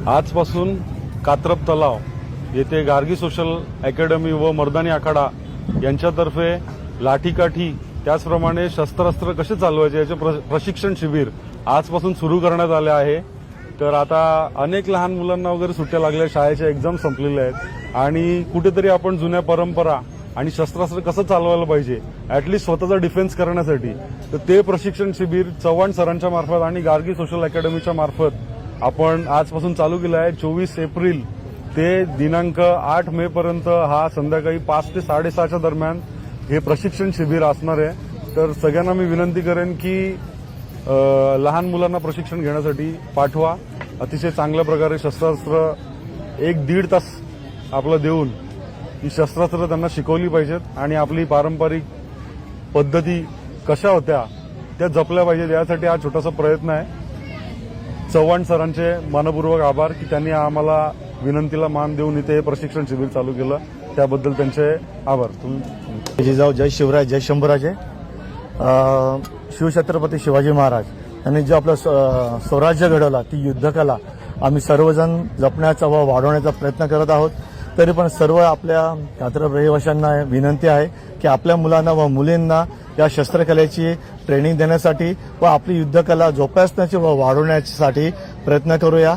आजपासून कात्रप तलाव येथे गार्गी सोशल अकॅडमी व मर्दानी आखाडा यांच्यातर्फे लाठीकाठी त्याचप्रमाणे शस्त्रास्त्र कसे चालवायचे याचे प्रशिक्षण शिबिर आजपासून सुरू करण्यात आले आहे। तर आता अनेक लहान मुलांना वगैरे सुट्ट्या लागल्या, शाळेच्या एक्झाम संपलेल्या आहेत आणि कुठेतरी आपण जुन्या परंपरा आणि शस्त्रास्त्र कसं चालवायला पाहिजे ॲटलिस्ट स्वतःचा डिफेन्स करण्यासाठी तर ते प्रशिक्षण शिबिर चव्हाण सरांच्या मार्फत आणि गार्गी सोशल अकॅडमीच्या मार्फत आपण आजपासून चालू केलं आहे। 24 एप्रिल ते दिनांक 8 मे पर्यंत हा संध्याकाळी 5 ते 6:30च्या दरम्यान हे प्रशिक्षण शिबिर असणार आहे। तर सगळ्यांना मी विनंती करेन की लहान मुलांना प्रशिक्षण घेण्यासाठी पाठवा। अतिशय चांगल्या प्रकारे शस्त्रास्त्र 1-1.5 तास आपलं देऊन ही शस्त्रास्त्र त्यांना शिकवली पाहिजेत आणि आपली पारंपरिक पद्धती कशा होत्या त्या जपल्या पाहिजेत, यासाठी हा छोटासा प्रयत्न आहे। चव्हाण सरांचे मनपूर्वक आभार की त्यांनी आम्हाला विनंतीला मान देऊन इथे प्रशिक्षण शिबिर चालू केलं, त्याबद्दल त्यांचे आभार। जिजाऊ जय शिवराय जय शंभूराजे। शिवछत्रपती शिवाजी महाराज यांनी जे आपलं स्वराज्य घडवला ती युद्धकला आम्ही सर्वजण जपण्याचा व वाढवण्याचा प्रयत्न करत आहोत। तरी पण सर्व आपल्या कात्रप रहिवाशांना विनंती आहे की आपल्या मुलांना व मुलींना या शस्त्रकलेची ट्रेनिंग देण्यासाठी व आपली युद्धकला जोपासण्याची व वाढवण्यासाठी प्रयत्न करूया।